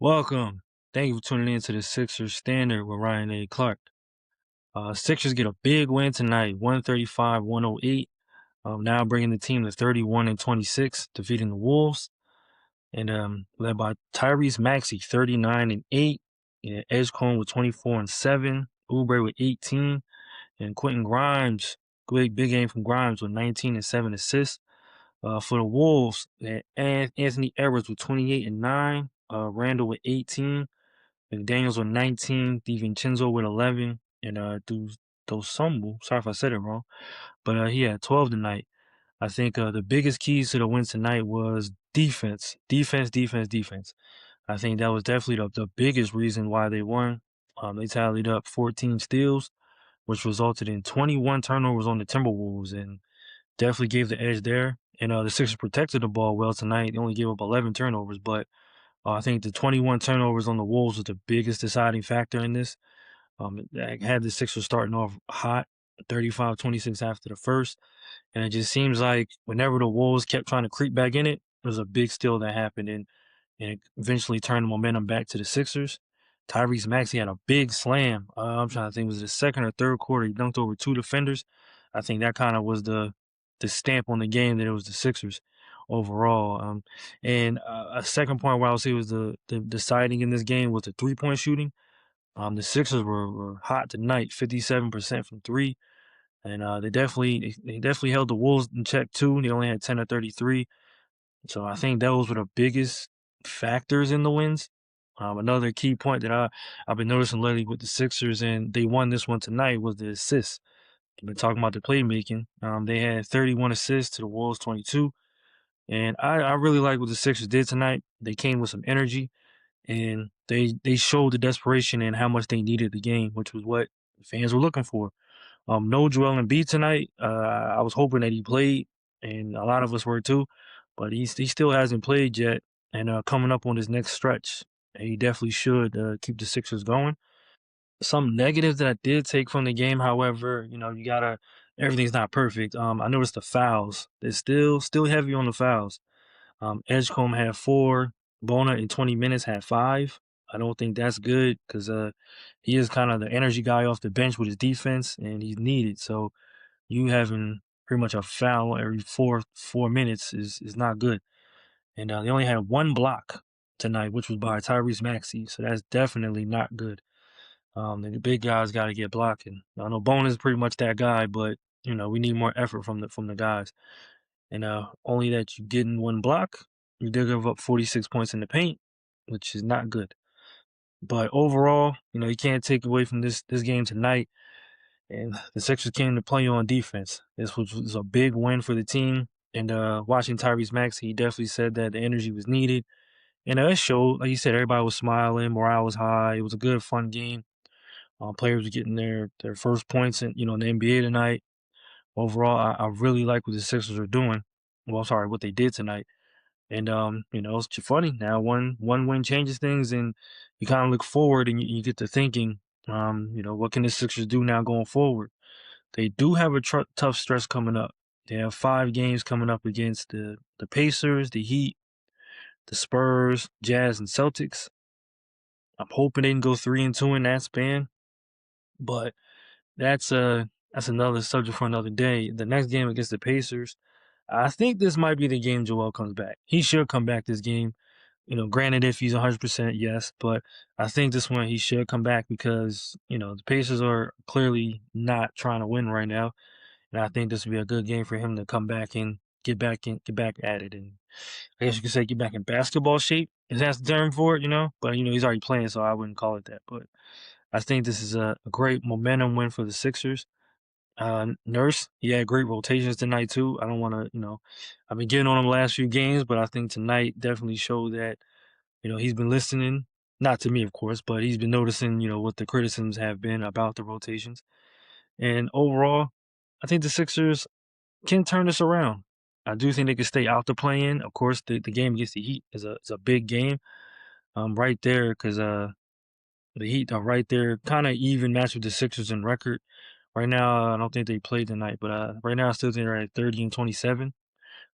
Welcome. Thank you for tuning in to the Sixers Standard with Ryan A. Clark. Sixers get a big win tonight, 135-108. Now bringing the team to 31-26, defeating the Wolves, and led by Tyrese Maxey, 39-8. Yeah, Edgecombe with 24-7, Oubre with 18, and Quentin Grimes, big game from Grimes with 19 and 7 assists. For the Wolves, Anthony Edwards with 28 and 9, Randall with 18. McDaniels with 19, DiVincenzo with 11, and Dosumbu, sorry if I said it wrong, but he had 12 tonight. I think the biggest keys to the win tonight was defense, defense, defense, defense. I think that was definitely the biggest reason why they won. They tallied up 14 steals, which resulted in 21 turnovers on the Timberwolves, and definitely gave the edge there. And the Sixers protected the ball well tonight. They only gave up 11 turnovers, but I think the 21 turnovers on the Wolves was the biggest deciding factor in this. It had the Sixers starting off hot, 35-26 after the first. And it just seems like whenever the Wolves kept trying to creep back in it, there was a big steal that happened, and it eventually turned the momentum back to the Sixers. Tyrese Maxey had a big slam. I'm trying to think, was it the second or third quarter? He dunked over two defenders. I think that kind of was the stamp on the game that it was the Sixers overall. And a second point where I would say was the deciding in this game was the 3-point shooting. The Sixers were hot tonight, 57% from three, and they definitely held the Wolves in check too. They only had 10 of 33, so I think those were the biggest factors in the wins. Another key point that I've been noticing lately with the Sixers, and they won this one tonight, was the assists. I've been talking about the playmaking. They had 31 assists to the Wolves 22, and I really like what the Sixers did tonight. They came with some energy, and they showed the desperation and how much they needed the game, which was what fans were looking for. No Joel Embiid tonight. I was hoping that he played, and a lot of us were too, but he still hasn't played yet. And coming up on his next stretch, he definitely should keep the Sixers going. Some negatives that I did take from the game, however, you gotta everything's not perfect. I noticed the fouls. They're still heavy on the fouls. Edgecombe had four. Bona in 20 minutes had five. I don't think that's good because he is kind of the energy guy off the bench with his defense, and he's needed. So you having pretty much a foul every four minutes is not good. And they only had one block tonight, which was by Tyrese Maxey. So that's definitely not good. The big guys got to get blocking. I know Bona is pretty much that guy, but we need more effort from the guys. And only that you get in one block, you did give up 46 points in the paint, which is not good. But overall, you can't take away from this game tonight. And the Sixers came to play on defense. This was a big win for the team. And watching Tyrese Maxey, he definitely said that the energy was needed. And it showed, like you said, everybody was smiling, morale was high. It was a good, fun game. Players were getting their first points in the NBA tonight. Overall, I really like what the Sixers are doing. Well, sorry, what they did tonight. And it's funny now. One win changes things, and you kind of look forward, and you get to thinking, what can the Sixers do now going forward? They do have a tough stretch coming up. They have 5 games coming up against the Pacers, the Heat, the Spurs, Jazz, and Celtics. I'm hoping they can go 3-2 in that span, but that's that's another subject for another day. The next game against the Pacers, I think this might be the game Joel comes back. He should come back this game. Granted, if he's 100%, yes, but I think this one he should come back because the Pacers are clearly not trying to win right now, and I think this would be a good game for him to come back and get back at it, and I guess you could say get back in basketball shape. Is that the term for it? But he's already playing, so I wouldn't call it that. But I think this is a great momentum win for the Sixers. Nurse, he had great rotations tonight too. I don't want to, I've been getting on him the last few games, but I think tonight definitely showed that, he's been listening, not to me, of course, but he's been noticing, what the criticisms have been about the rotations. And overall, I think the Sixers can turn this around. I do think they can stay out the play-in. Of course, the game against the Heat is a big game, right there, because the Heat are right there, kind of even match with the Sixers in record. Right now, I don't think they played tonight, but right now I still think they're at 30-27.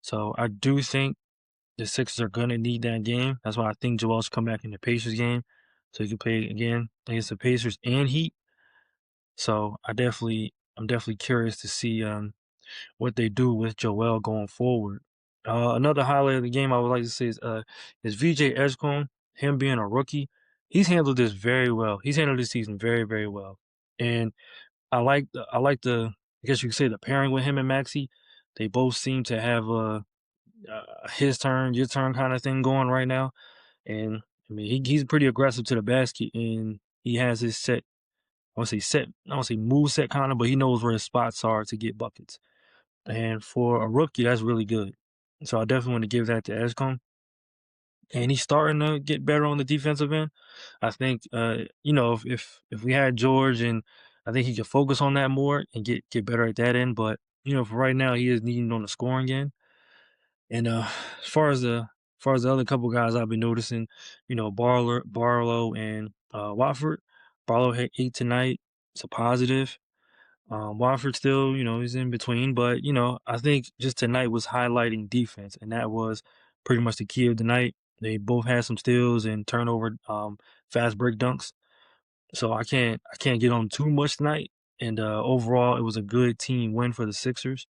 So I do think the Sixers are gonna need that game. That's why I think Joel should come back in the Pacers game, so he can play again against the Pacers and Heat. So I'm definitely curious to see what they do with Joel going forward. Another highlight of the game I would like to say is VJ Edgecombe. Him being a rookie, he's handled this very well. He's handled this season very, very well, and I like the I guess you could say the pairing with him and Maxi. They both seem to have his turn, your turn kind of thing going right now. And I mean, he's pretty aggressive to the basket, and he has his set. I want to say set. I want to say move set kind of, but he knows where his spots are to get buckets. And for a rookie, that's really good. So I definitely want to give that to Escom. And he's starting to get better on the defensive end. I think, if we had George, and I think he could focus on that more and get better at that end. But for right now, he is needing on the scoring end. And as far as the other couple guys I've been noticing, Barlow and Watford. Barlow had 8 tonight. It's a positive. Watford still, he's in between, but I think just tonight was highlighting defense, and that was pretty much the key of the night. They both had some steals and turnover, fast break dunks. So I can't get on too much tonight. And overall, it was a good team win for the Sixers.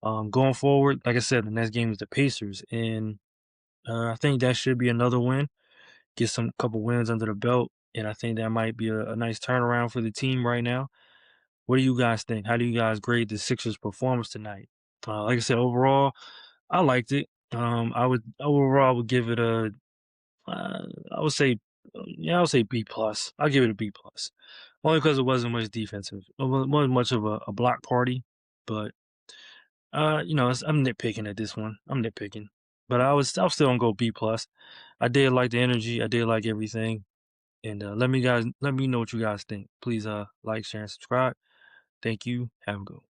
Going forward, like I said, the next game is the Pacers, and I think that should be another win. Get some couple wins under the belt, and I think that might be a nice turnaround for the team right now. What do you guys think? How do you guys grade the Sixers' performance tonight? Like I said, overall, I liked it. I would give it I would say, yeah, I would say B plus. I'll give it a B plus, only because it wasn't much defensive. It wasn't much of a block party, but I'm nitpicking at this one. I'm nitpicking, but I'll still gonna go B plus. I did like the energy. I did like everything, and let me know what you guys think. Please like, share, and subscribe. Thank you. Have a good one.